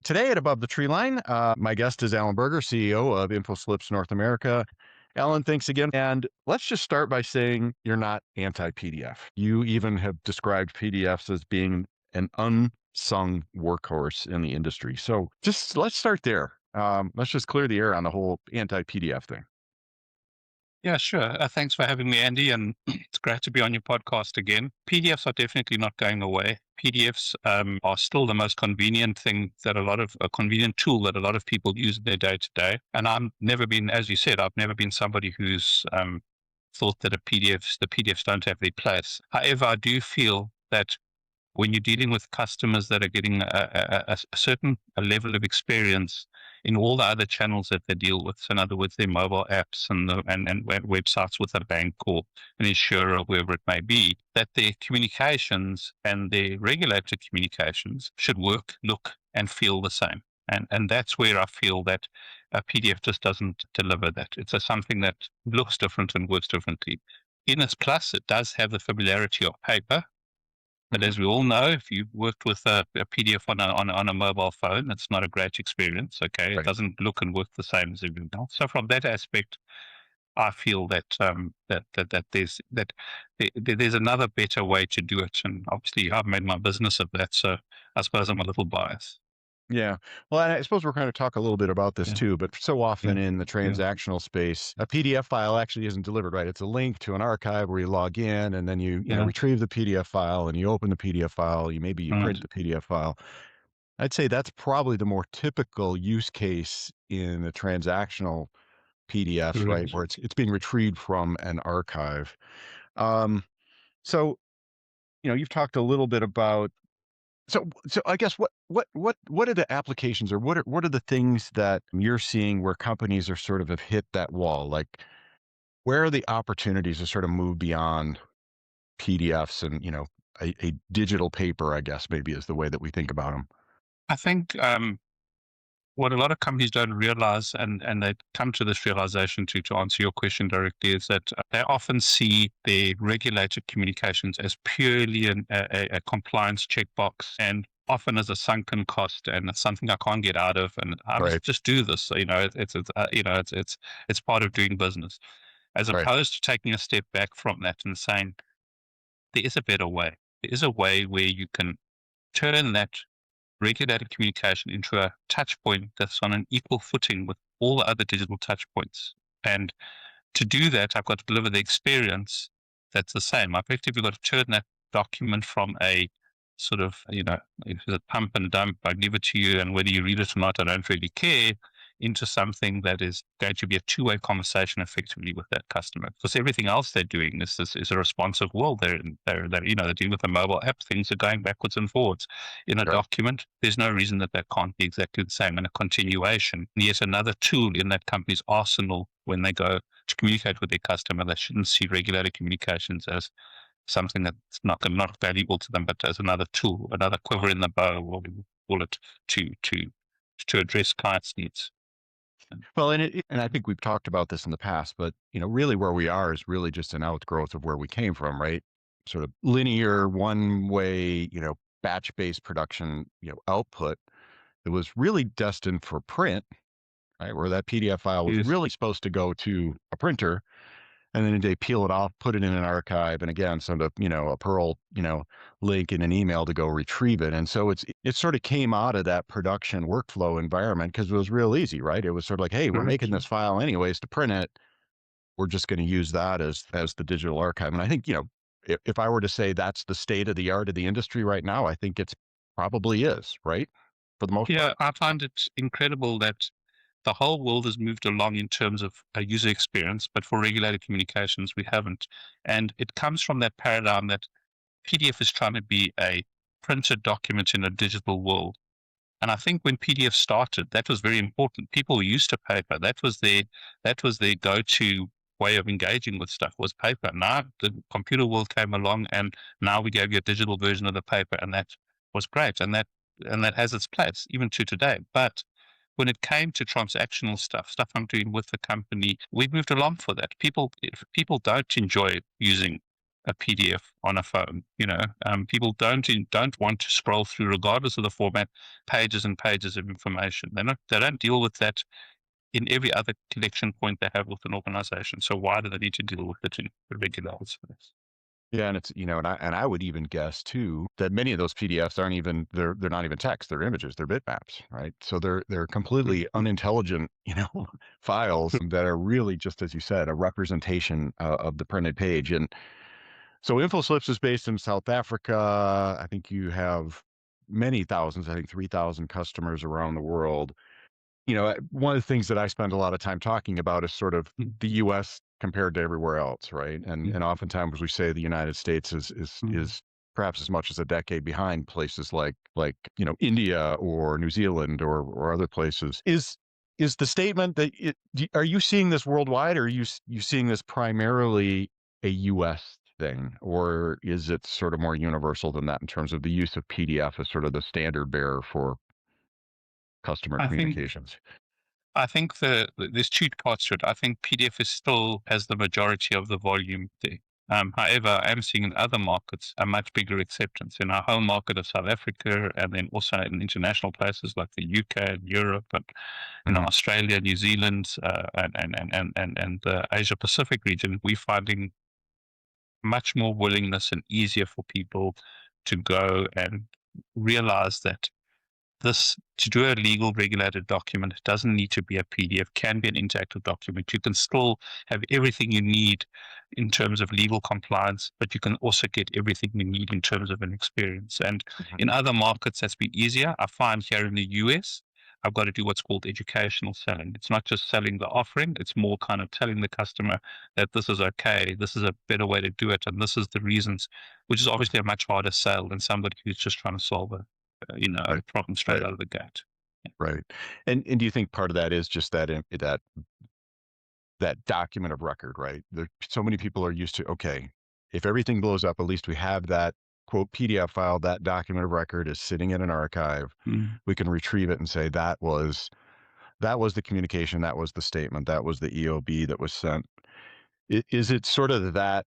Today at Above the Tree Line, my guest is Alan Berger, CEO of InfoSlips North America. Alan, thanks again. And let's just start by saying you're not anti-PDF. You even have described PDFs as being an unsung workhorse in the industry. So just let's start there. Let's just clear the air on the whole anti-PDF thing. Yeah, sure. Thanks for having me, Andy, and it's great to be on your podcast again. PDFs are definitely not going away. PDFs are still the most convenient thing that a convenient tool that a lot of people use in their day to day. And I've never been, as you said, I've never been somebody who's thought that the PDFs don't have their place. However, I do feel that when you're dealing with customers that are getting a certain level of experience in all the other channels that they deal with, so in other words, their mobile apps and websites with a bank or an insurer or whoever it may be, that their communications and their regulated communications should work, look, and feel the same. And that's where I feel that a PDF just doesn't deliver that. It's something that looks different and works differently. In its plus, it does have the familiarity of paper, but Mhm. as we all know, if you've worked with a PDF on a mobile phone, it's not a great experience. Okay, it Right. doesn't look and work the same as everything else. So from that aspect, I feel that there's another better way to do it, and obviously I've made my business of that. So I suppose I'm a little biased. Yeah. Well, and I suppose we're going to talk a little bit about this Yeah, too, but so yeah, often in the yeah. transactional space, a PDF file actually isn't delivered, right? It's a link to an archive where you log in and then you Yeah, retrieve the PDF file and you open the PDF file, you right. print the PDF file. I'd say that's probably the more typical use case in the transactional PDFs, right? Correct. Where it's being retrieved from an archive. Um, so, you've talked a little bit about so I guess what are the applications or what are the things that you're seeing where companies are sort of have hit that wall? Like, where are the opportunities to sort of move beyond PDFs and, a digital paper, I guess maybe is the way that we think about them. I think what a lot of companies don't realize, and they come to this realization to answer your question directly, is that they often see their regulated communications as purely a compliance checkbox and often as a sunken cost and it's something I can't get out of. And I Right. just do this. So, it's part of doing business, as Right. opposed to taking a step back from that and saying, there is a better way. There is a way where you can turn that regulated communication into a touch point that's on an equal footing with all the other digital touch points. And to do that, I've got to deliver the experience that's the same. I've effectively got to turn that document from a sort of, if it's a pump and dump, I give it to you, and whether you read it or not, I don't really care, into something that is going to be a two-way conversation effectively with that customer. Because everything else they're doing is a responsive world. They're dealing with a mobile app. Things are going backwards and forwards. In a Right. document, there's no reason that that can't be exactly the same, and a continuation. Yet another tool in that company's arsenal when they go to communicate with their customer. They shouldn't see regulated communications as something that's not valuable to them, but as another tool, another quiver in the bow, what we call it, to to to address clients' needs. Well, and I think we've talked about this in the past, but really where we are is really just an outgrowth of where we came from, right? Sort of linear, one way, batch based production, output that was really destined for print, right? Where that PDF file was Yes. really supposed to go to a printer and then they peel it off, put it in an archive, and again, send a Perl, link in an email to go retrieve it. And so it sort of came out of that production workflow environment because it was real easy, right? It was sort of like, hey, we're making Correct. this file anyways to print it. We're just going to use that as the digital archive. And I think, if I were to say that's the state of the art of the industry right now, I think it's probably is, right? For the most part. Yeah, I find it incredible that the whole world has moved along in terms of a user experience, but for regulated communications, we haven't. And it comes from that paradigm that PDF is trying to be a printed document in a digital world. And I think when PDF started, that was very important. People were used to paper. That was their go-to way of engaging with stuff was paper. Now the computer world came along, and now we gave you a digital version of the paper, and that was great, and that has its place even to today. But when it came to transactional stuff I'm doing with the company, we've moved along for that. If people don't enjoy using a PDF on a phone. People don't want to scroll through, regardless of the format, pages and pages of information. They don't deal with that in every other connection point they have with an organization. So why do they need to deal with it in the regular space? Yeah, and it's, and I would even guess too that many of those PDFs aren't even they're not even text, they're images, they're bitmaps, right? So they're completely unintelligent, files that are really just as you said, a representation of the printed page. And so InfoSlips is based in South Africa. I think you have many thousands, I think 3,000 customers around the world. One of the things that I spend a lot of time talking about is sort of the US compared to everywhere else, right? And oftentimes we say the United States is perhaps as much as a decade behind places like, India or New Zealand or other places. Is the statement that are you seeing this worldwide, or are you seeing this primarily a US thing, or is it sort of more universal than that in terms of the use of PDF as sort of the standard bearer for customer I think communications? I think there's two parts to it. I think PDF is still has the majority of the volume there. However, I am seeing in other markets a much bigger acceptance in our home market of South Africa, and then also in international places like the UK and Europe, and Mhm. Australia, New Zealand, and the Asia Pacific region. We're finding much more willingness and easier for people to go and realize that this to do a legal regulated document, it doesn't need to be a PDF, can be an interactive document. You can still have everything you need in terms of legal compliance, but you can also get everything you need in terms of an experience. And Mhm. in other markets, that's been easier. I find here in the US, I've got to do what's called educational selling. It's not just selling the offering, it's more kind of telling the customer that this is okay, this is a better way to do it, and this is the reasons, which is obviously a much harder sale than somebody who's just trying to solve a Right, problem straight right, out of the gate. right. And do you think part of that is just that document of record, right? So many people are used to, okay, if everything blows up, at least we have that quote PDF file, that document of record is sitting in an archive. Mm. We can retrieve it and say that was the communication, that was the statement, that was the EOB that was sent. Is it sort of that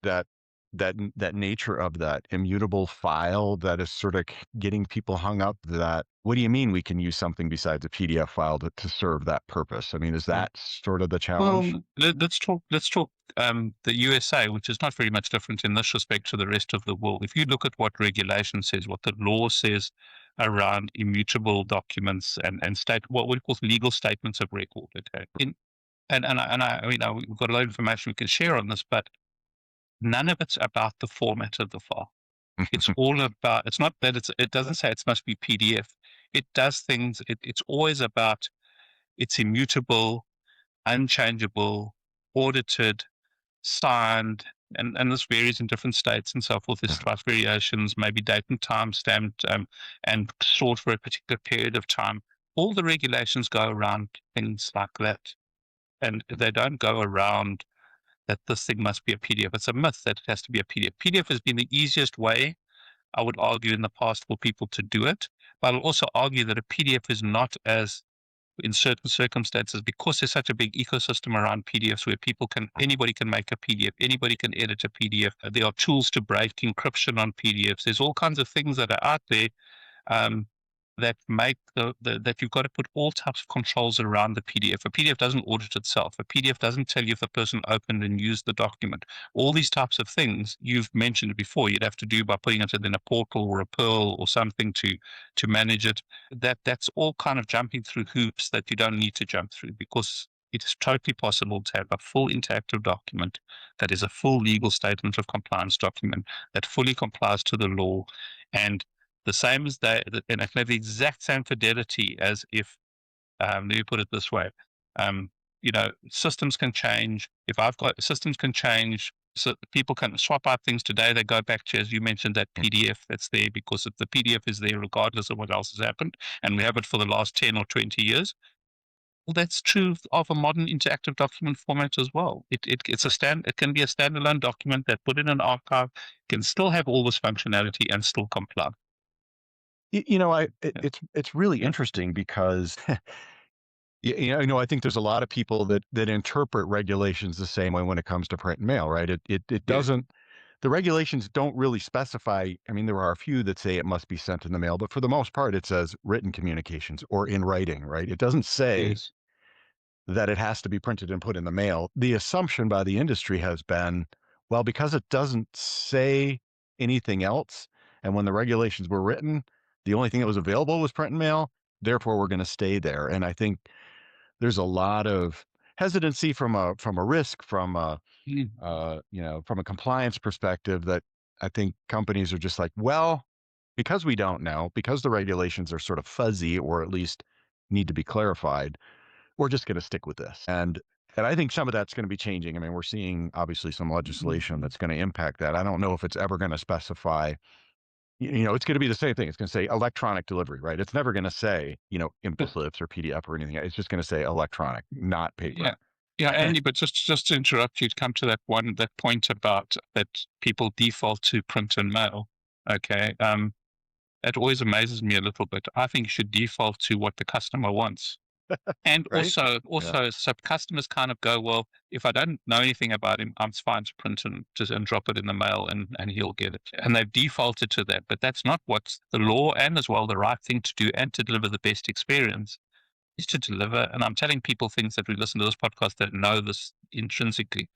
that nature of that immutable file that is sort of getting people hung up, that what do you mean we can use something besides a PDF file to serve that purpose? I mean, is Yeah. that sort of the Well, challenge? let's talk the USA, which is not very much different in this respect to the rest of the world. If you look at what regulation says, what the law says around immutable documents and state what we call legal statements of record. Okay. We've got a lot of information we can share on this, but none of it's about the format of the file. It's all about. It's not that it doesn't say it must be PDF. It does things. It's always about it's immutable, unchangeable, audited, signed, and this varies in different states and so forth. There's slight variations, maybe date and time stamped, and stored for a particular period of time. All the regulations go around things like that, and they don't go around that this thing must be a PDF. It's a myth that it has to be a PDF. PDF has been the easiest way, I would argue, in the past for people to do it. But I'll also argue that a PDF is not as, in certain circumstances, because there's such a big ecosystem around PDFs where anybody can make a PDF, anybody can edit a PDF. There are tools to break encryption on PDFs. There's all kinds of things that are out there, um, that make that you've got to put all types of controls around the PDF. A PDF doesn't audit itself. A PDF doesn't tell you if the person opened and used the document. All these types of things you've mentioned before, you'd have to do by putting it in a portal or a Perl or something to manage it. That's all kind of jumping through hoops that you don't need to jump through, because it is totally possible to have a full interactive document that is a full legal statement of compliance document that fully complies to the law, and the same as and it can have the exact same fidelity as if, let me put it this way, systems can change. If I've got systems can change, so people can swap out things today. They go back to, as you mentioned, that PDF that's there because the PDF is there regardless of what else has happened, and we have it for the last 10 or 20 years. Well, that's true of a modern interactive document format as well. It can be a standalone document that put in an archive, can still have all this functionality and still comply. You know, Yeah. it's really interesting because I think there's a lot of people that interpret regulations the same way when it comes to print and mail, right? It Yeah, doesn't. The regulations don't really specify. I mean, there are a few that say it must be sent in the mail, but for the most part, it says written communications or in writing, right? It doesn't say yes, that it has to be printed and put in the mail. The assumption by the industry has been, well, because it doesn't say anything else, and when the regulations were written, the only thing that was available was print and mail. Therefore, we're going to stay there. And I think there's a lot of hesitancy from a risk, mm, from a compliance perspective that I think companies are just like, well, because we don't know, because the regulations are sort of fuzzy or at least need to be clarified, we're just going to stick with this. And I think some of that's going to be changing. I mean, we're seeing obviously some legislation that's going to impact that. I don't know if it's ever going to specify, it's going to be the same thing. It's going to say electronic delivery, right? It's never going to say, info but slips or PDF or anything. It's just going to say electronic, not paper. yeah, yeah, And Andy. But just to interrupt you, to come to that point about that people default to print and mail. Okay, it always amazes me a little bit. I think you should default to what the customer wants. And right? Yeah, so customers kind of go, well, if I don't know anything about him, I'm fine to print and just and drop it in the mail, and he'll get it. And they've defaulted to that, but that's not what's the law and as well the right thing to do and to deliver the best experience is to deliver. And I'm telling people things that we listen to this podcast that know this intrinsically.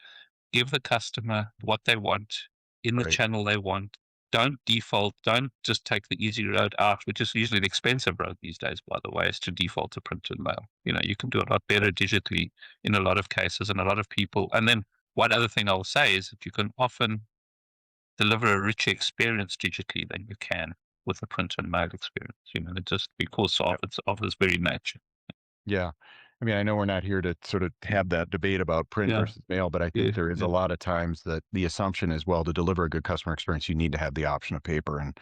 Give the customer what they want in the right. channel they want. Don't default. Don't just take the easy road out, which is usually the expensive road these days, by the way, is to default to print and mail. You can do a lot better digitally in a lot of cases and a lot of people. And then one other thing I'll say is that you can often deliver a richer experience digitally than you can with a print and mail experience, just because Yeah. of its very nature. Yeah. I mean, I know we're not here to sort of have that debate about print Yeah, versus mail, but I yeah, think there is a yeah. lot of times that the assumption is, well, to deliver a good customer experience, you need to have the option of paper. And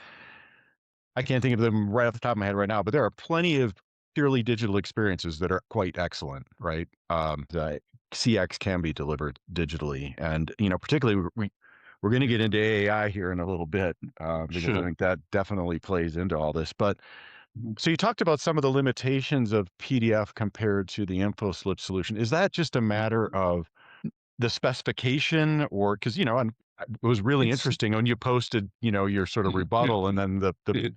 I can't think of them right off the top of my head right now, but there are plenty of purely digital experiences that are quite excellent, right? CX can be delivered digitally. And, particularly we're going to get into AI here in a little bit, because I Sure. think that definitely plays into all this. But Mhm. so you talked about some of the limitations of PDF compared to the info slip solution. Is that just a matter of the specification or because, and it was really It's interesting when you posted, your sort of yeah, rebuttal and then the yeah,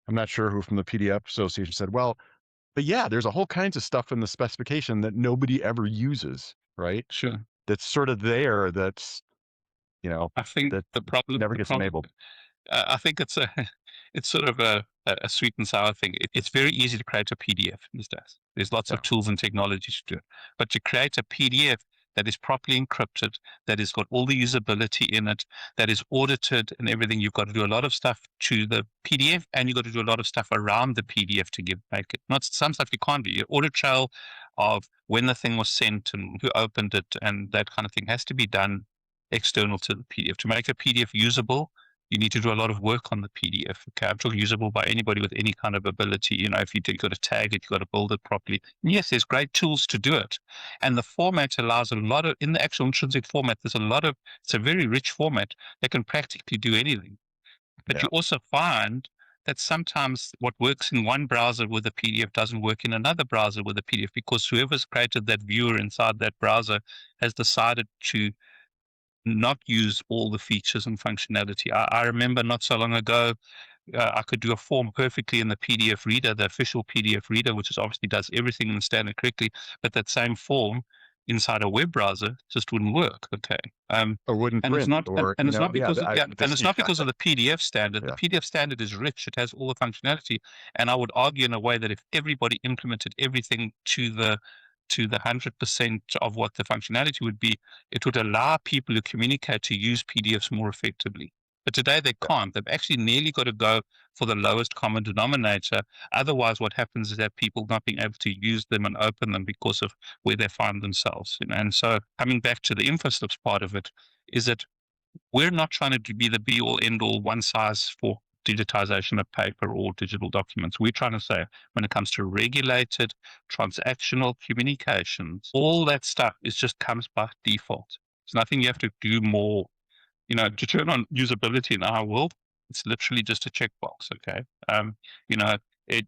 I'm not sure who from the PDF association said, well, but yeah, there's a whole kinds of stuff in the specification that nobody ever uses, right? sure. That's sort of there that's, you know, I think that the problem, never gets enabled. I think it's a, it's sort of a sweet and sour thing. It's very easy to create a PDF these days. There's lots of Yeah. tools and technologies to do it, but to create a PDF that is properly encrypted, that has got all the usability in it, that is audited and everything, you've got to do a lot of stuff to the PDF, and you've got to do a lot of stuff around the PDF to make it. Not some stuff you can't do. Your audit trail of when the thing was sent and who opened it and that kind of thing has to be done external to the PDF. To make a PDF usable, you need to do a lot of work on the PDF. Okay, I'm talking usable by anybody with any kind of ability. If you've got to tag it, you've got to build it properly. And yes, there's great tools to do it. And the format allows a lot of, in the actual intrinsic format, it's a very rich format that can practically do anything. But Yeah. you also find that sometimes what works in one browser with a PDF doesn't work in another browser with a PDF because whoever's created that viewer inside that browser has decided to not use all the features and functionality. I remember not so long ago, I could do a form perfectly in the PDF reader, the official PDF reader, which is obviously does everything in the standard correctly, but that same form inside a web browser just wouldn't work. Okay. Or wouldn't And it's print not, or, and it's not yeah, because of, yeah, and it's not because of the PDF standard. The yeah. PDF standard is rich; it has all the functionality. And I would argue in a way that if everybody implemented everything to the 100% of what the functionality would be, it would allow people who communicate to use PDFs more effectively. But today they Yeah. can't. They've actually nearly got to go for the lowest common denominator. Otherwise, what happens is that people not being able to use them and open them because of where they find themselves. And so coming back to the InfoSlips part of it, is that we're not trying to be the be all end all one size for digitization of paper or digital documents. We're trying to say when it comes to regulated transactional communications, all that stuff is just comes by default. It's nothing you have to do more. To turn on usability in our world, it's literally just a checkbox. Okay. You know,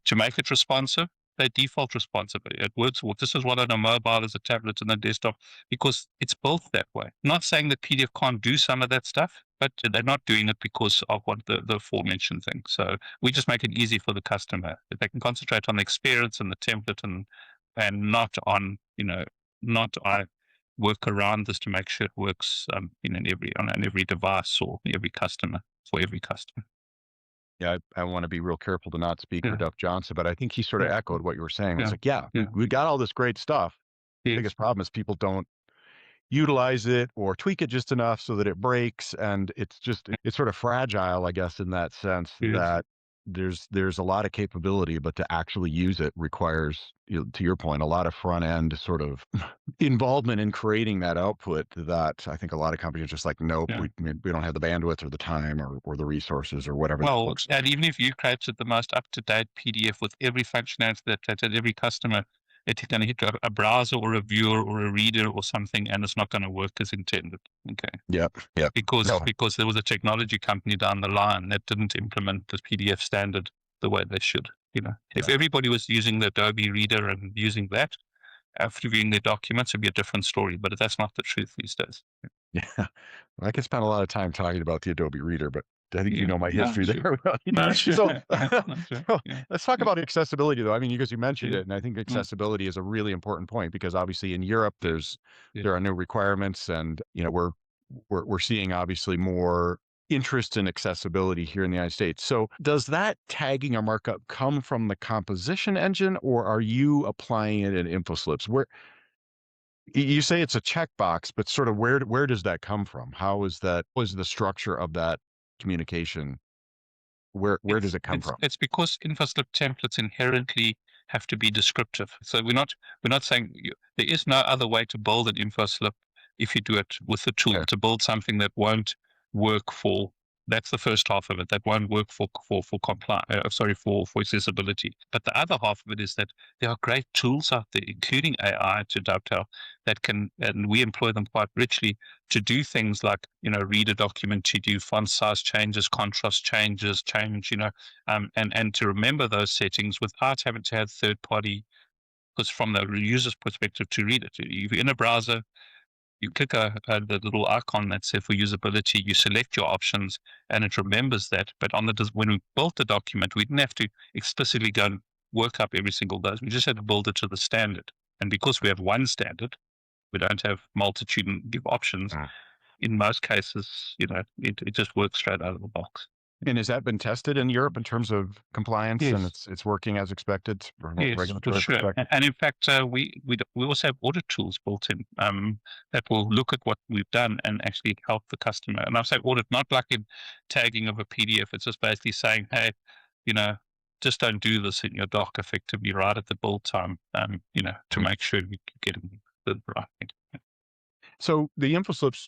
to make it responsive, They default responsibility. It works. Well, this is what on a mobile, as a tablet, and a desktop, because it's built that way. Not saying that PDF can't do some of that stuff, but they're not doing it because of what the aforementioned thing. So we just make it easy for the customer that they can concentrate on the experience and the template, and not on, not I work around this to make sure it works, in every device or every customer for every customer. Yeah, I wanna be real careful to not speak for Yeah, Duff Johnson, but I think he sorta yeah, echoed what you were saying. It's yeah, like, yeah, we yeah. we got all this great stuff. Yes, Biggest problem is people don't utilize it or tweak it just enough so that it breaks, and it's sort of fragile, I guess, in that sense yes. that there's a lot of capability, but to actually use it requires, to your point, a lot of front end sort of involvement in creating that output that I think a lot of companies are just like, nope, Yeah. we don't have the bandwidth or the time or the resources or whatever that Well, looks and like. even if you created the most up-to-date PDF with every functionality that every customer, it's going to hit a browser or a viewer or a reader or something, and it's not going to work as intended. Okay, Yep, yep. because No, because there was a technology company down the line that didn't implement the PDF standard the way they should. If yeah. everybody was using the Adobe Reader and using that after viewing their documents, it'd be a different story. But that's not the truth these days. Yeah. Well, I could spend a lot of time talking about the Adobe Reader, but I think you Yeah, know my no, history sure, there. We don't need no, to. sure, So, no, sure, so yeah, let's talk about accessibility, though. I mean, because you mentioned yeah, it, and I think mm, accessibility is a really important point because obviously in Europe yeah, yeah. there are new requirements, and we're seeing obviously more interest in accessibility here in the United States. So, does that tagging or markup come from the composition engine, or are you applying it in InfoSlips? You say it's a checkbox, but sort of where does that come from? How is that was the structure of that communication? Where does It's it come it's from? it's because InfoSlip templates inherently have to be descriptive. So we're not saying there is no other way to build an InfoSlip if you do it with the tool Okay. to build something that won't work for. That's the first half of it. That won't work for compli sorry, for accessibility. But the other half of it is that there are great tools out there, including AI to dovetail, that can, and we employ them quite richly to do things like, read a document, to do font size changes, contrast changes, and to remember those settings without having to have third party. Because from the user's perspective, to read it, if you're in a browser, you click the little icon that says for usability, you select your options, and it remembers that. But when we built the document, we didn't have to explicitly go and work up every single dose. We just had to build it to the standard. And because we have one standard, we don't have multitude of options. Mm. In most cases, it just works straight out of the box. And has that been tested in Europe in terms of compliance, and Yes, it's working as expected from a yes, for regulatory sure. perspective? And in fact, we also have audit tools built in, that will look at what we've done and actually help the customer. And I say audit, not like in tagging of a PDF. It's just basically saying, hey, you know, just don't do this in your doc effectively right at the build time, to Mhm. make sure you get the right thing. So the InfoSlips,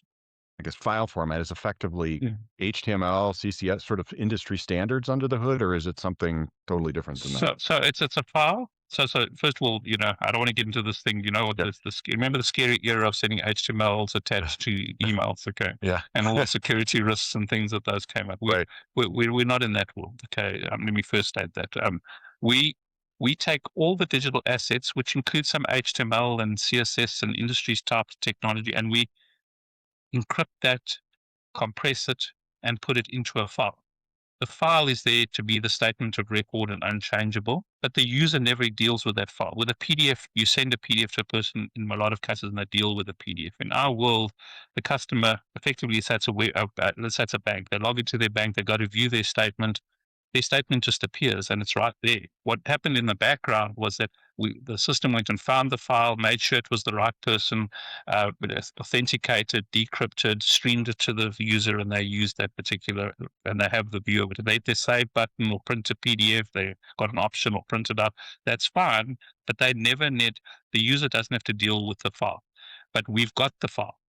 I guess, file format is effectively Yeah. HTML, CSS, sort of industry standards under the hood, or is it something totally different than that? So it's a file. So first of all, I don't want to get into this thing. You know what Yeah. remember the scary era of sending HTMLs attached to emails, okay, Yeah. and all the security risks and things that those came up. Right. We're not in that world, okay. Let me first state that we we take all the digital assets, which include some HTML and CSS and industries type technology, and we encrypt that, compress it, and put it into a file. The file is there to be the statement of record and unchangeable, but the user never deals with that file. With a PDF, you send a PDF to a person in a lot of cases and they deal with a PDF. In our world, the customer effectively sets let's say it's a bank. They log into their bank, they've got to view their statement just appears and it's right there. What happened in the background was that the system went and found the file, made sure it was the right person, authenticated, decrypted, streamed it to the user, and they used that particular, and they have the view of it. They hit their save button or print a PDF, they got an option or print it out. That's fine, but they never need, the user doesn't have to deal with the file. But we've got the file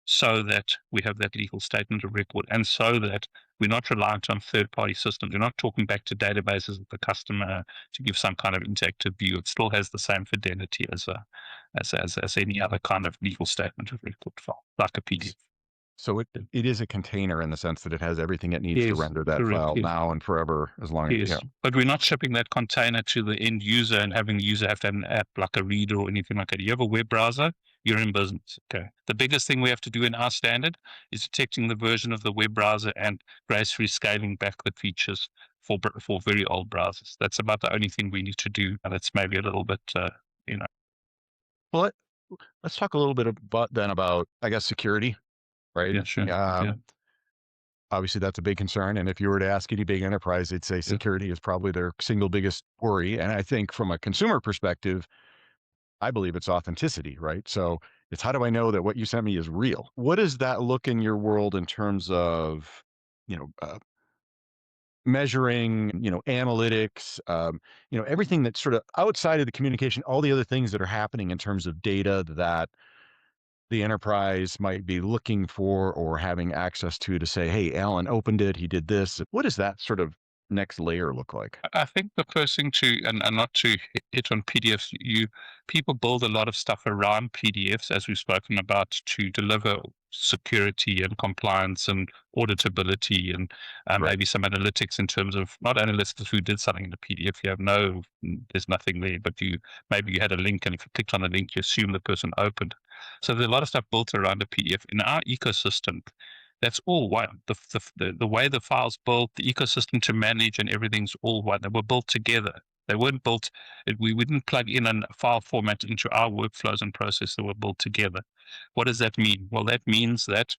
so that we have that legal statement of record, and so that we're not reliant on third-party systems. We're not talking back to databases of the customer to give some kind of interactive view. It still has the same fidelity as any other kind of legal statement of record file, like a PDF. So it is a container in the sense that it has everything it needs to Yes, render that correct. file Yes. now and forever, as long as Yes, but we're not shipping that container to the end user and having the user have to have an app like a reader or anything like that. You have a web browser, you're in business. Okay. The biggest thing we have to do in our standard is detecting the version of the web browser and gracefully scaling back the features for very old browsers. That's about the only thing we need to do, and it's maybe a little bit, you know. well, let's talk a little bit about then about, I guess, security, right? Yeah, sure. Yeah, Obviously, that's a big concern. And if you were to ask any big enterprise, they'd say yeah. security is probably their single biggest worry. And I think from a consumer perspective, I believe it's authenticity, right? So it's how do I know that what you sent me is real? What does that look in your world in terms of, you know, measuring, analytics, everything that's sort of outside of the communication, all the other things that are happening in terms of data that the enterprise might be looking for or having access to say, hey, Alan opened it, he did this. What does that sort of next layer look like? I think the first thing to, and not to hit on PDFs, people build a lot of stuff around PDFs, as we've spoken about, to deliver security and compliance and auditability and Right. maybe some analytics in terms of not analysts who did something in the PDF. You have no, there's nothing there, but maybe you had a link, and if you clicked on a link, you assume the person opened. So there's a lot of stuff built around a PDF in our ecosystem. That's all one. The way the file's built, the ecosystem to manage, and everything's all one. They were built together. They weren't built. We didn't plug in a file format into our workflows and process. They were built together. What does that mean? Well, that means that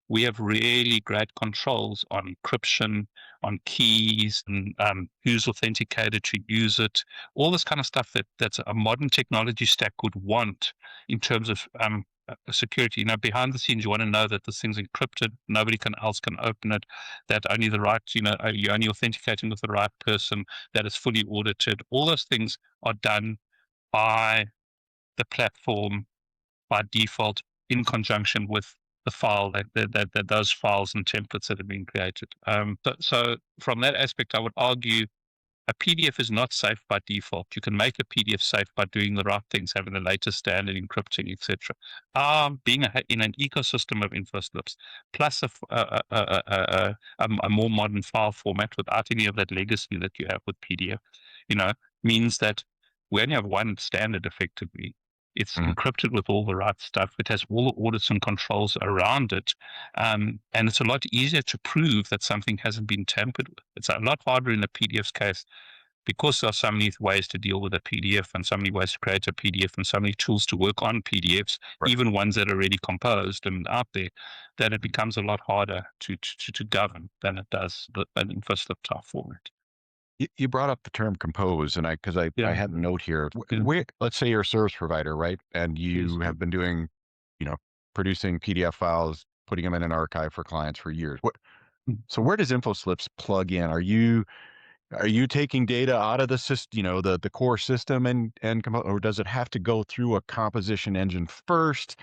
we have really great controls on encryption, on keys, and who's authenticated to use it. All this kind of stuff that's a modern technology stack would want in terms of security. Behind the scenes, you want to know that this thing's encrypted. Nobody else can open it. That only the right, you're only authenticating with the right person. That is fully audited. All those things are done by the platform by default in conjunction with the file that those files and templates that have been created. So from that aspect, I would argue a PDF is not safe by default. You can make a PDF safe by doing the right things, having the latest standard encrypting, etc. Being in an ecosystem of infoslips, plus a more modern file format without any of that legacy that you have with PDF, you know, means that we only have one standard effectively. It's Mhm. encrypted with all the right stuff. It has all the audits and controls around it. And it's a lot easier to prove that something hasn't been tampered with. It's a lot harder in the PDF's case because there are so many ways to deal with a PDF and so many ways to create a PDF and so many tools to work on PDFs, Right. even ones that are already composed and out there, that it becomes a lot harder to govern than it does an InfoSlip type format. You brought up the term compose, and because I Yeah, had a note here. yeah, Where, let's say you're a service provider, right? And yes. you have been doing, you know, producing PDF files, putting them in an archive for clients for years. Mm. So where does InfoSlips plug in? Are you taking data out of the system, the core system or does it have to go through a composition engine first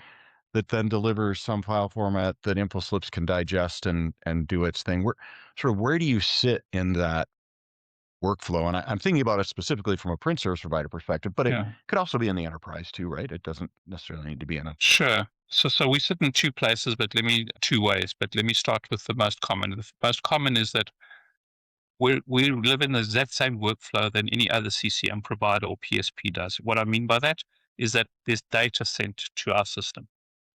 that then delivers some file format that InfoSlips can digest and do its thing? Where do you sit in that workflow? And I'm thinking about it specifically from a print service provider perspective, but it Yeah. could also be in the enterprise too, right? It doesn't necessarily need to be in a. Sure. So we sit in two places, two ways, but let me start with the most common. The most common is that we live in the exact same workflow than any other CCM provider or PSP does. What I mean by that is that there's data sent to our system.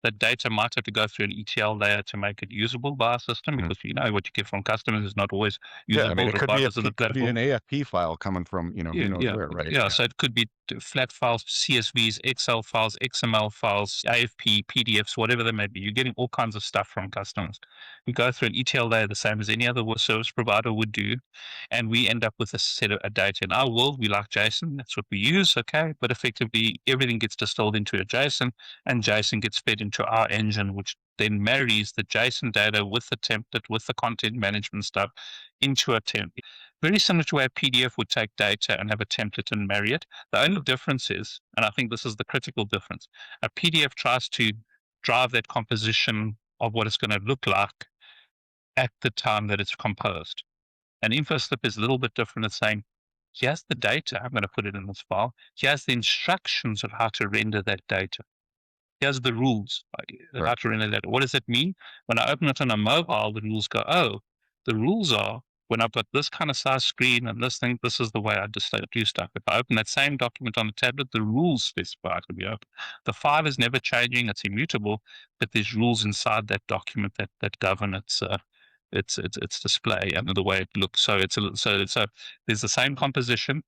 That data might have to go through an ETL layer to make it usable by our system Mhm. because what you get from customers is not always Yeah, I mean, usable it could be regardless of the could be platform. an AFP file coming from who Yeah, knows yeah, where, right? yeah. Yeah. So it could be flat files, CSVs, Excel files, XML files, AFP, PDFs, whatever they may be. You're getting all kinds of stuff from customers. We go through an ETL layer the same as any other service provider would do, and we end up with a set of a data. In our world, we like JSON. That's what we use, okay? But effectively, everything gets distilled into a JSON, and JSON gets fed into our engine, which then marries the JSON data with the template, with the content management stuff into a template. Very similar to where a PDF would take data and have a template and marry it. The only difference is, and I think this is the critical difference, a PDF tries to drive that composition of what it's going to look like at the time that it's composed. An InfoSlip is a little bit different. It's saying, here's the data, I'm going to put it in this file. Here's the instructions of how to render that data. here's the rules, Right. how to render that. What does it mean? When I open it on a mobile, the rules go, oh, the rules are when I've got this kind of size screen and this thing, this is the way I just do stuff. If I open that same document on the tablet, the rules specify it to be open. The file is never changing; it's immutable, but there's rules inside that document that govern its display and the way it looks. So so there's the same composition,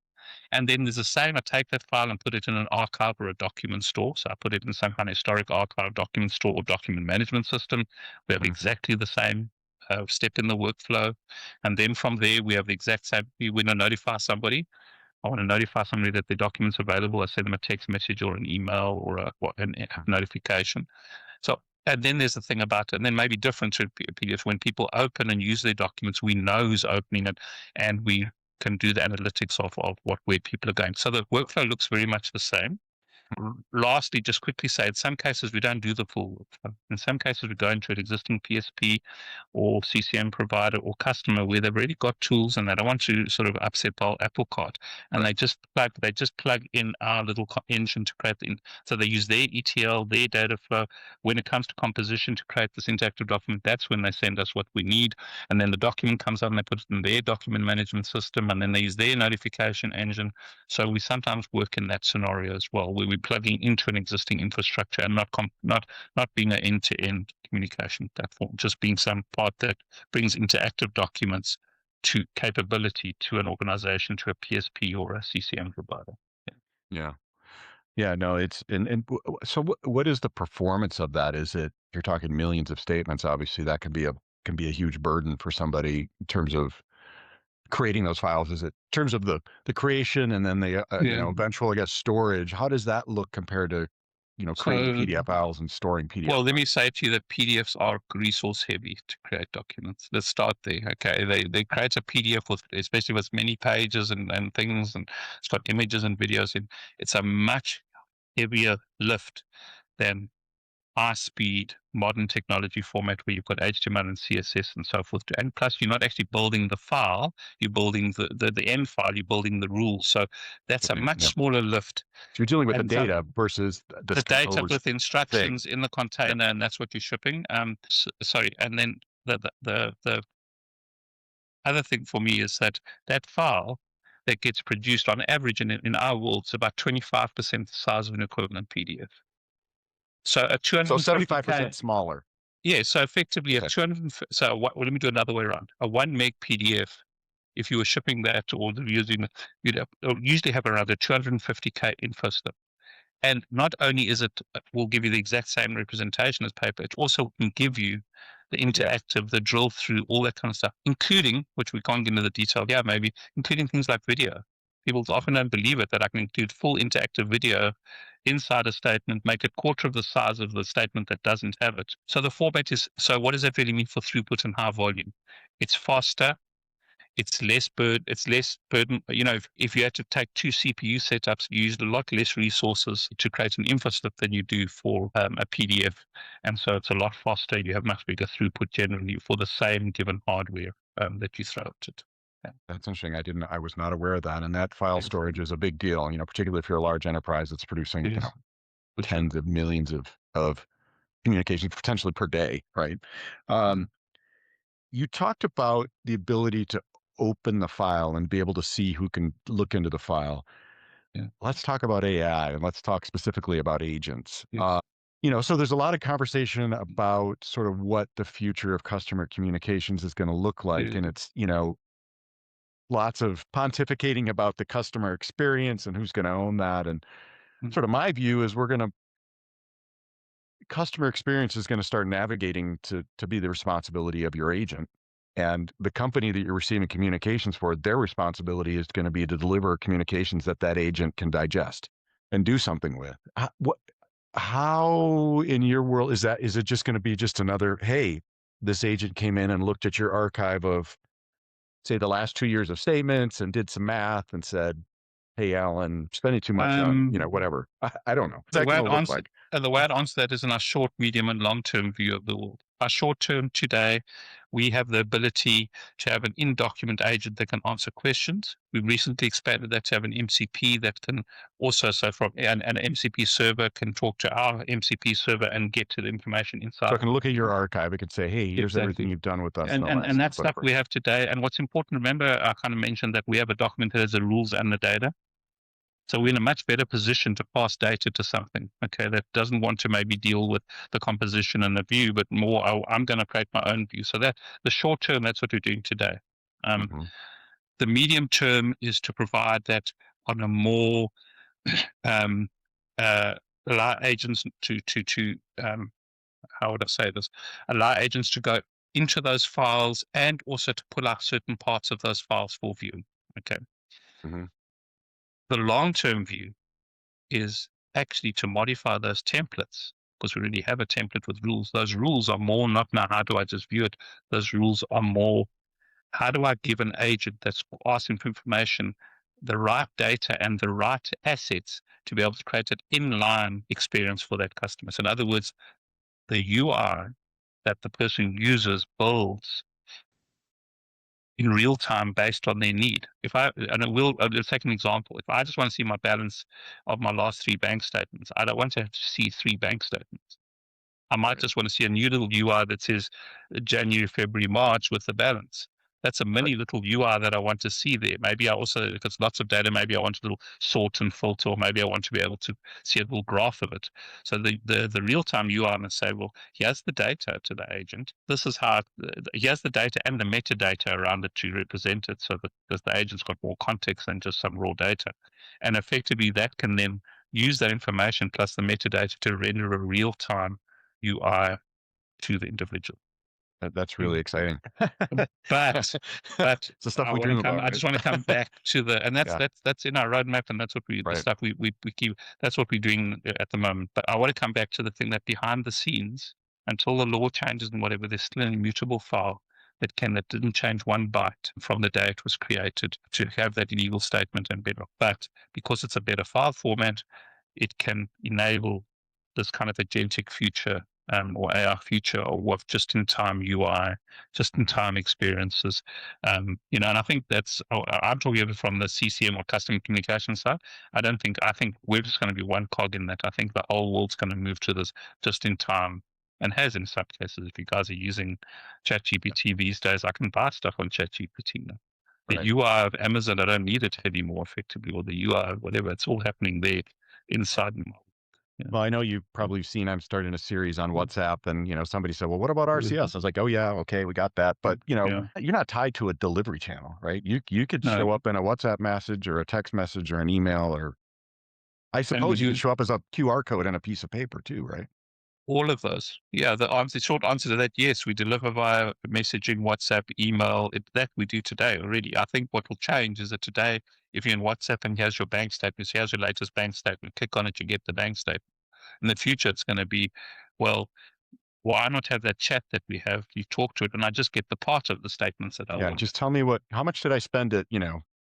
and then there's the same. I take that file and put it in an archive or a document store. So I put it in some kind of historic archive, document store, or document management system. We have Mhm. exactly the same step in the workflow. And then from there, we have the exact same. We want to notify somebody. I want to notify somebody that the document's available. I send them a text message or an email or a notification. So, and then there's the thing about it, and then maybe different to PDFs. When people open and use their documents, we know who's opening it, and we can do the analytics of where people are going. So the workflow looks very much the same. Lastly, just quickly say, in some cases, we don't do the full workflow. In some cases, we go into an existing PSP or CCM provider or customer where they've already got tools and they don't want to sort of upset the whole apple cart. And Right. they just plug in our little engine to create so they use their ETL, their data flow. When it comes to composition to create this interactive document, that's when they send us what we need. And then the document comes out and they put it in their document management system, and then they use their notification engine. So we sometimes work in that scenario as well, where we're plugging into an existing infrastructure and not being an end-to-end communication platform, just being some part that brings interactive documents to capability to an organization, to a PSP or a CCM provider. Yeah. Yeah. Yeah, no, it's so what is the performance of that? Is it you're talking millions of statements, obviously that can be a huge burden for somebody in terms of creating those files. Is it in terms of the creation and then the, Yeah. eventual, I guess, storage? How does that look compared to, creating So, PDF files and storing PDF well, let me files? say to you that PDFs are resource heavy to create documents. Let's start there. Okay. They create a PDF with, especially with many pages and things, and it's got images and videos, and it's a much heavier lift than high-speed modern technology format where you've got HTML and CSS and so forth. And plus, you're not actually building the file; you're building the end file. You're building the rules. So that's a Right, much yeah. smaller lift. So you're dealing with the And so data versus the the data supposed with instructions thing. in the Yeah, container, and that's what you're shipping. Sorry, and then the other thing for me is that that file that gets produced on average in our world is about 25% the size of an equivalent PDF. So a so 250K. 75% smaller. Yeah, so effectively a Okay. 250, so what, well, let me do another way around. A 1 meg PDF, if you were shipping that or using it, usually have around a 250K info slip. And not only is it will give you the exact same representation as paper, it also can give you the Yeah, interactive, the drill through, all that kind of stuff, including, which we can't get into the detail here, maybe, including things like video. People often don't believe it that I can include full interactive video inside a statement, make it quarter of the size of the statement that doesn't have it. So the format is, so what does that really mean for throughput and high volume? It's faster, it's less burden. If you had to take two CPU setups, you used a lot less resources to create an info slip than you do for a PDF. And so it's a lot faster. You have much bigger throughput generally for the same given hardware that you throw at it. Yeah. that's interesting. I was not aware of that. And that file Yes. storage is a big deal, particularly if you're a large enterprise that's producing, Yes, for sure. tens of millions of communications potentially per day, right? Yeah. Um, you talked about the ability to open the file and be able to see who can look into the file. Yeah. Let's talk about AI and let's talk specifically about agents. Yes. So there's a lot of conversation about sort of what the future of customer communications is going to look like. Yeah. And it's, lots of pontificating about the customer experience and who's going to own that. And Mm. sort of my view is customer experience is going to start navigating to be the responsibility of your agent. And the company that you're receiving communications for, their responsibility is going to be to deliver communications that that agent can digest and do something with. How in your world is it just going to be just another, hey, this agent came in and looked at your archive of, say, the last 2 years of statements and did some math and said, hey, Alan, spending too much on, Um, whatever. I don't know. What's the that way going I'd to look answer like? the way I'd answer that is in a short, medium, and long term view of the world. Our short term today, we have the ability to have an in-document agent that can answer questions. We recently expanded that to have an MCP that can also, so from an MCP server can talk to our MCP server and get to the information So I inside can of look at your it. archive. It could say, hey, here's everything Exactly. you've done with us in And, the and last and that stuff whatever. we have today. And what's important, remember, I kind of mentioned that we have a document that has the rules and the data. So we're in a much better position to pass data to something, okay, that doesn't want to maybe deal with the composition and the view, but more, oh, I'm going to create my own view. So that the short term, that's what we're doing today. Um, Hmm. the medium term is to provide that on a more um, allow agents to how would I say this? Allow agents to go into those files and also to pull out certain parts of those files for view. Okay. Hmm. The long term view is actually to modify those templates because we already have a template with rules. Those rules are more not now how do I just view it? Those rules are more how do I give an agent that's asking for information the right data and the right assets to be able to create an inline experience for that customer. So in other words, the UI that the person uses builds in real time based on their need. If I and it will I'll take an example. If I just want to see my balance of my last three bank statements, I don't want to have to see three bank statements. I might Right. just want to see a new little UI that says January, February, March with the balance. That's a Right. mini little UI that I want to see there. Maybe I also, because lots of data, maybe I want a little sort and filter, or maybe I want to be able to see a little graph of it. So the real time UI must say, well, here's the data to the agent. This is how, here's the data and the metadata around it to represent it so that the agent's got more context than just some raw data. And effectively, that can then use that information plus the metadata to render a real time UI to the individual. That's Mm. really exciting. But but It's the stuff we dream about, I right? just want to come back to and Yeah. that's in our roadmap, and that's what the Right. stuff we keep, that's what we're doing at the moment. But I want to come back to the thing that behind the scenes, until the law changes and whatever, there's still an immutable file that didn't change one byte from the day it was created to have that illegal statement and bedrock. But because it's a better file format, it can enable this kind of agentic future, or AR future, or with just-in-time UI, just-in-time experiences. And I think I'm talking about from the CCM or customer communication side. I think we're just going to be one cog in that. I think the whole world's going to move to this just-in-time, and has in some cases. If you guys are using ChatGPT these days, I can buy stuff on ChatGPT now. The Right. UI of Amazon, I don't need it anymore effectively, or the UI, whatever, it's all happening there inside my, yeah. Well, I know you've probably seen I'm starting a series on Mm, WhatsApp and, somebody said, "Well, what about mm, RCS?" I was like, "Oh yeah, okay, we got that." But, yeah. you're not tied to a delivery channel, right? You could No, show up in a WhatsApp message or a text message or an email, or I and we suppose you could do show up as a QR code on a piece of paper too, right? all of those. Yeah, the short answer to that, yes, we deliver via messaging, WhatsApp, email. That we do today already. I think what will change is that today, if you're in WhatsApp and here's your bank statement, here's your latest bank statement, click on it, you get the bank statement. In the future, it's going to be, well, why not have that chat that we have? You talk to it, and I just get the part of the statements that I Yeah, want. just tell me how much did I spend at,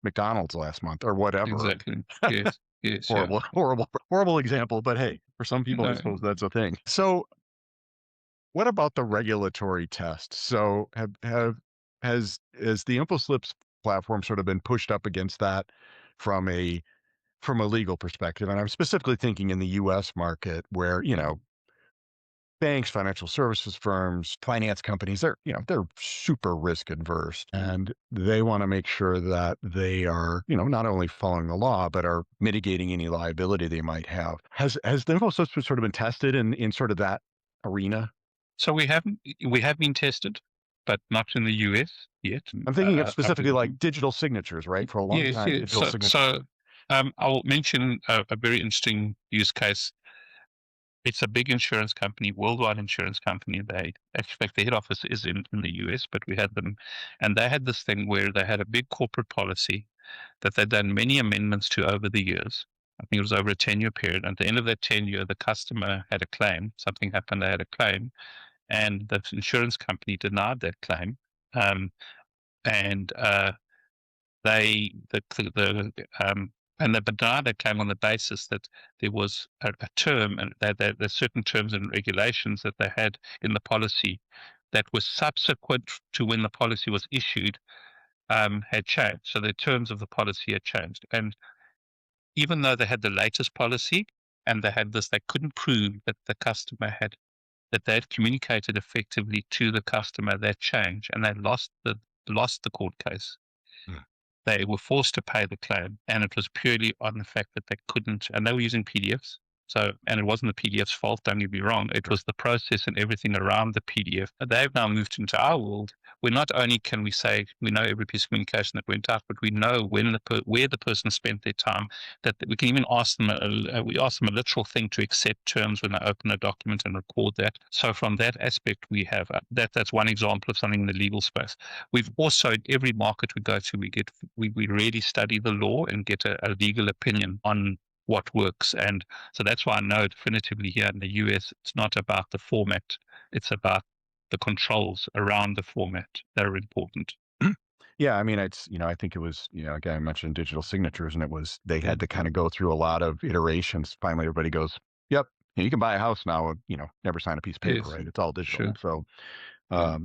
McDonald's last month or whatever. Exactly. Yes. Yes. Yeah. Horrible, horrible, horrible example, but hey, for some people, I No. suppose that's a thing. So, what about the regulatory test? So, has the InfoSlips platform sort of been pushed up against that from a legal perspective? And I'm specifically thinking in the U.S. market, where banks, financial services firms, finance companies, they're super risk adverse, and they want to make sure that they are, not only following the law, but are mitigating any liability they might have. Has the info system sort of been tested in sort of that arena? So we have been tested, but not in the US yet. I'm thinking of Up specifically like digital signatures, right? For a long Yes, time, yes. digital signatures. I'll mention a very interesting use case. It's a big insurance company, worldwide insurance company. They expect the head office is in the US, but we had them, and they had this thing where they had a big corporate policy that they'd done many amendments to over the years. I think it was over a 10-year period. At the end of that 10-year, the customer had a claim. Something happened, they had a claim, and the insurance company denied that claim. Um, and they the And they denied that claim on the basis that there was a term, and that there's certain terms and regulations that they had in the policy that was subsequent to when the policy was issued, had changed. So the terms of the policy had changed. And even though they had the latest policy and they had this, they couldn't prove that the customer had, that they had communicated effectively to the customer that change, and they lost the court case. Mm. They were forced to pay the claim, and it was purely on the fact that they couldn't, and they were using PDFs. So, and it wasn't the PDF's fault, don't get me wrong. It Sure. was the process and everything around the PDF. They've now moved into our world where not only can we say we know every piece of communication that went out, but we know when where the person spent their time. That we can even ask them we ask them a literal thing to accept terms when they open a document and record that. So from that aspect, we have that's one example of something in the legal space. We've also, in every market we go to, we really study the law and get a legal opinion on what works. And so that's why I know definitively here in the US, it's not about the format, it's about the controls around the format that are important. Yeah, I mean, it's, I think it was, again, I mentioned digital signatures, and it was, they Yeah, had to kind of go through a lot of iterations. Finally, everybody goes, yep, you can buy a house now, never sign a piece of paper, yes, right? It's all digital. sure. So, Yeah.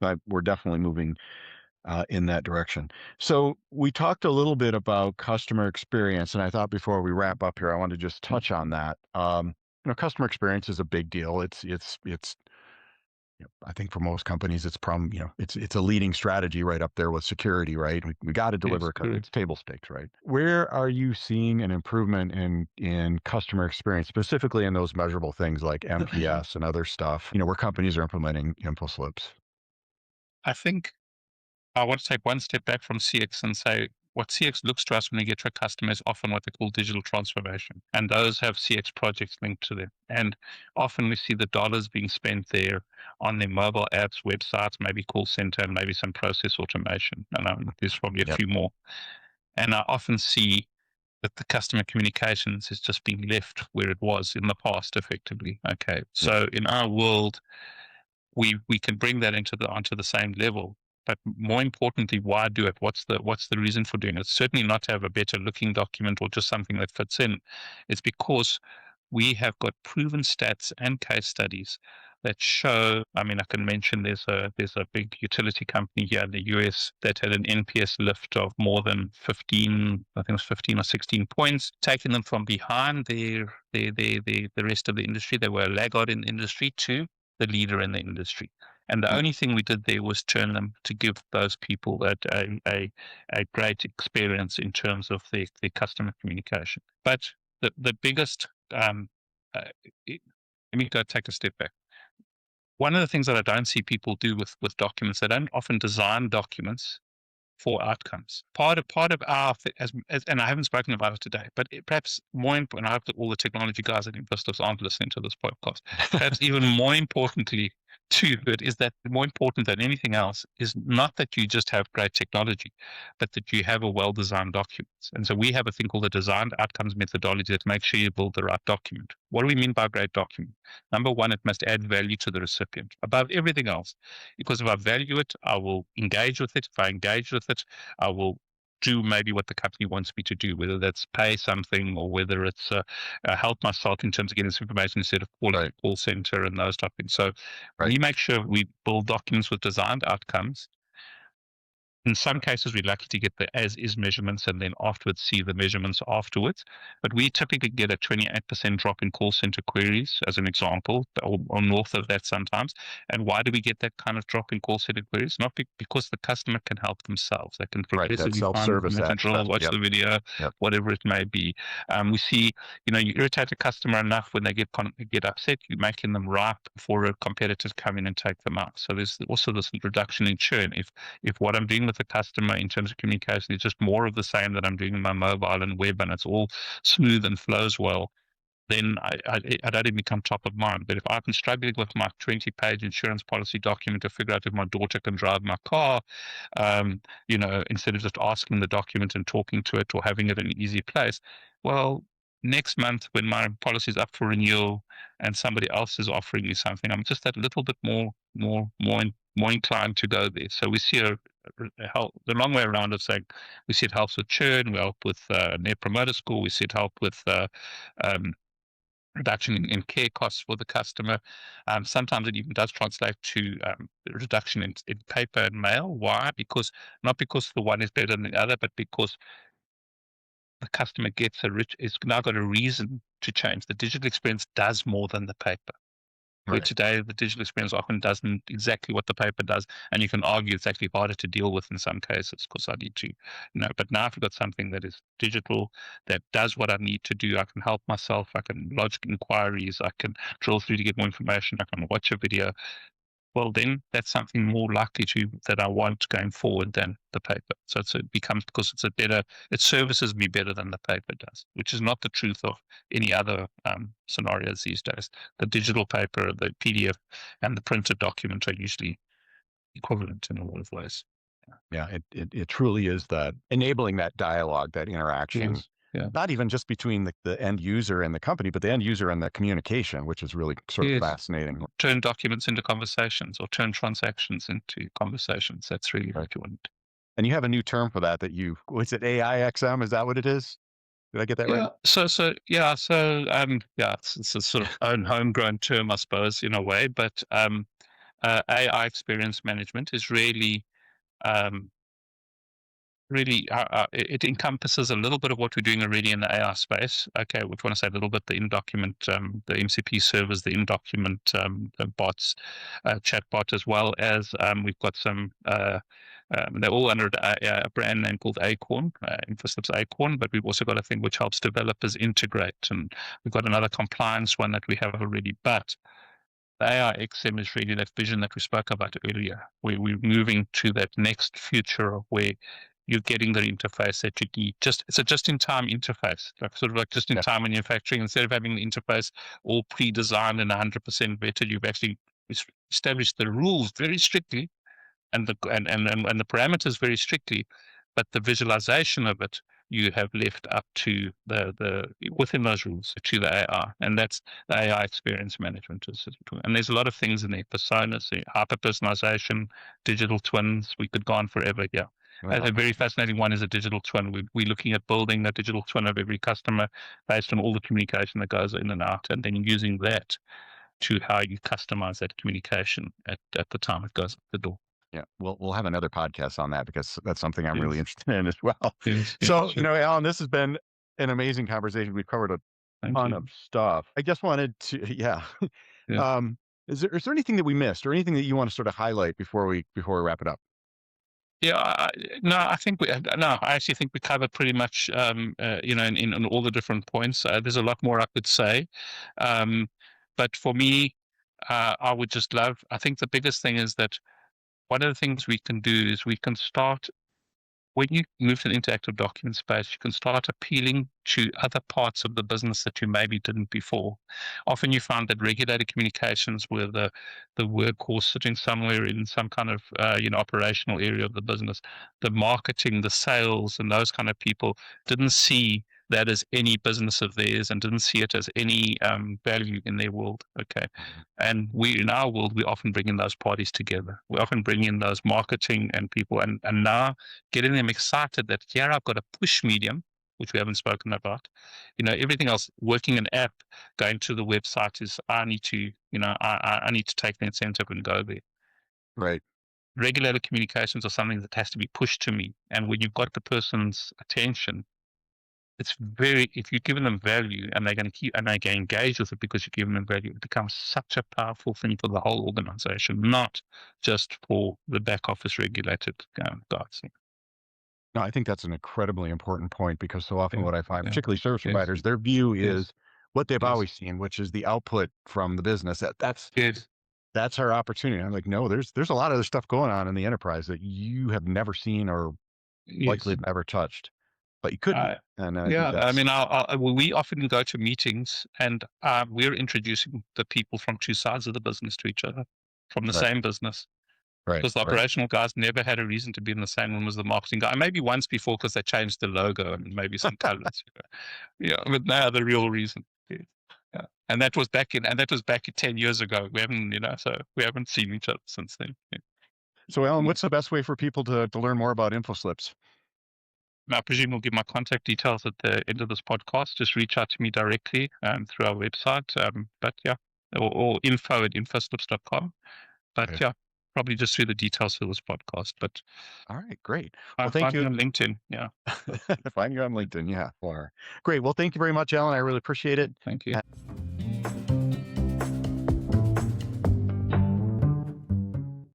um, we're definitely moving in that direction. So we talked a little bit about customer experience, and I thought before we wrap up here, I want to just touch on that. Customer experience is a big deal. It's I think for most companies, it's a leading strategy right up there with security, right? We got to Yes, deliver because it's correct. table stakes, right? Where are you seeing an improvement in customer experience, specifically in those measurable things like MPS and other stuff? Where companies are implementing info slips. I think I want to take one step back from CX and say what CX looks to us when we get to a customer is often what they call digital transformation. And those have CX projects linked to them. And often we see the dollars being spent there on their mobile apps, websites, maybe call center, and maybe some process automation. And there's probably a Yep. few more. And I often see that the customer communications is just being left where it was in the past, effectively. Okay. Yeah. So in our world, we can bring that into the onto the same level. But more importantly, why do it? What's the reason for doing it? It's certainly not to have a better looking document or just something that fits in. It's because we have got proven stats and case studies that show. I mean, I can mention there's a big utility company here in the US that had an NPS lift of more than 15, I think it was 15 or 16 points, taking them from behind the rest of the industry. They were a laggard in the industry to the leader in the industry. And the Mm. only thing we did there was turn them to give those people a great experience in terms of their customer communication. But the biggest, uh, it, let me go take a step back. One of the things that I don't see people do with documents, they don't often design documents for outcomes. Part of our and I haven't spoken about it today, but perhaps more important. I hope that all the technology guys at Investors aren't listening to this podcast. Perhaps even more importantly to it is that more important than anything else is not that you just have great technology, but that you have a well-designed document. And so we have a thing called the designed outcomes methodology that makes sure you build the right document. What do we mean by a great document? Number one, it must add value to the recipient above everything else. Because if I value it, I will engage with it. If I engage with it, I will do maybe what the company wants me to do, whether that's pay something or whether it's help myself in terms of getting this information instead of calling Right. a call center and those type of things. So Right. we make sure we build documents with designed outcomes. In some cases, we're lucky to get the as is measurements and then afterwards see the measurements afterwards. But we typically get a 28% drop in call center queries, as an example, or north of that sometimes. And why do we get that kind of drop in call center queries? Not because the customer can help themselves. They can Right. That progressively find self-service information, drill, access. watch Yep. the video, Yep. whatever it may be. We see, you irritate a customer enough when they get upset, you're making them ripe for a competitor to come in and take them out. So there's also this reduction in churn. If what I'm doing with the customer in terms of communication is just more of the same that I'm doing in my mobile and web and it's all smooth and flows well, then I don't even become top of mind. But if I've been struggling with my 20-page insurance policy document to figure out if my daughter can drive my car, instead of just asking the document and talking to it or having it in an easy place, well, next month when my policy is up for renewal and somebody else is offering me something, I'm just that little bit more inclined to go there. So we see the long way around of saying we see it helps with churn, we help with net promoter score, we see it help with um, reduction in care costs for the customer. Sometimes it even does translate to reduction in paper and mail. Why? Because not because the one is better than the other, but because the customer gets is now got a reason to change. The digital experience does more than the paper. Where Right. today the digital experience often doesn't exactly what the paper does, and you can argue it's actually harder to deal with in some cases because I need to, But now if you've got something that is digital that does what I need to do, I can help myself, I can lodge inquiries, I can drill through to get more information, I can watch a video, well, then that's something more likely to that I want going forward than the paper. So it becomes because it services me better than the paper does, which is not the truth of any other scenarios these days. The digital paper, the PDF, and the printed document are usually equivalent in a lot of ways. Yeah, it truly is that enabling that dialogue, that interaction, Yes. Yeah. not even just between the end user and the company, but the end user and the communication, which is really sort of Yes. fascinating. Turn documents into conversations or turn transactions into conversations. That's really Right. what you want. And you have a new term for that what's it, AIXM? Is that what it is? Did I get that right? Yeah. It's a sort of own homegrown term, I suppose, in a way. But AI experience management is um, it encompasses a little bit of what we're doing already in the AI space. Okay, we want to say a little bit the in-document, the MCP servers, the in-document the bots, chat bot, as well as we've got some. They're all under a brand name called Acorn, Infosys Acorn, but we've also got a thing which helps developers integrate, and we've got another compliance one that we have already. But the AIXM is really that vision that we spoke about earlier, where we're moving to that next future of where you're getting the interface that you need. It's a just-in-time interface, like sort of like Yeah. just-in-time manufacturing. Instead of having the interface all pre-designed and 100% vetted, you've actually established the rules very strictly and the parameters very strictly, but the visualization of it you have left up to the within those rules to the AI, and that's the AI experience management. And there's a lot of things in there: personas, hyper personalization, digital twins. We could go on forever here. A Well, very fascinating one is a digital twin. We're looking at building a digital twin of every customer based on all the communication that goes in and out, and then using that to how you customize that communication at the time it goes out the door. yeah, we'll have another podcast on that because that's something I'm really Yes. interested in as well. Yes. Yeah. So, Sure. Alan, this has been an amazing conversation. We've covered a Thank ton you. of stuff. I just wanted to, yeah. Yeah. Um, is there anything that we missed or anything that you want to sort of highlight before we wrap it up? Yeah. No, I think no, I actually think we covered pretty much, in all the different points. There's a lot more I could say. Um, but for me, I would just love, I think the biggest thing is that one of the things we can do is we can start when you move to the interactive document space, you can start appealing to other parts of the business that you maybe didn't before. Often you find that regulated communications were the workhorse sitting somewhere in some kind of operational area of the business. The marketing, the sales, and those kind of people didn't see that as any business of theirs and didn't see it as any value in their world. Okay. Mhm. And we, in our world, we often bring in those parties together. We often bring in those marketing and people, and now getting them excited that here I've got a push medium, which we haven't spoken about. Everything else, working an app, going to the website is I need to, I need to take the incentive and go there. Right. Regulated communications are something that has to be pushed to me. And when you've got the person's attention, if you've given them value and they're going to keep and they get engaged with it because you've given them value, it becomes such a powerful thing for the whole organization, not just for the back office regulated guys. No, I think that's an incredibly important point because so often Yeah, what I find, yeah, particularly service yes, providers, their view yes, is what they've yes, always seen, which is the output from the business. yes, That's our opportunity. I'm like, no, there's a lot of other stuff going on in the enterprise that you have never seen or likely yes. have never touched, but you could Uh, be. And I think yeah, I that's mean, we often go to meetings and we're introducing the people from two sides of the business to each other, from the right, same business. right, Because the right. operational guys never had a reason to be in the same room as the marketing guy. Maybe once before because they changed the logo and maybe some colors. Yeah, but no other real reason. Yeah. Yeah. And that was back in 10 years ago. We haven't, so we haven't seen each other since then. Yeah. So, Alan, what's the best way for people to learn more about InfoSlips? I presume we'll give my contact details at the end of this podcast. Just reach out to me directly through our website. But yeah, or info@infoslips.com. But Okay. yeah, probably just through the details for this podcast. But All right, great. Well, I thank find me you. on LinkedIn. Yeah. So Find you on LinkedIn. Yeah. Or great. Well, thank you very much, Alan. I really appreciate it. thank you.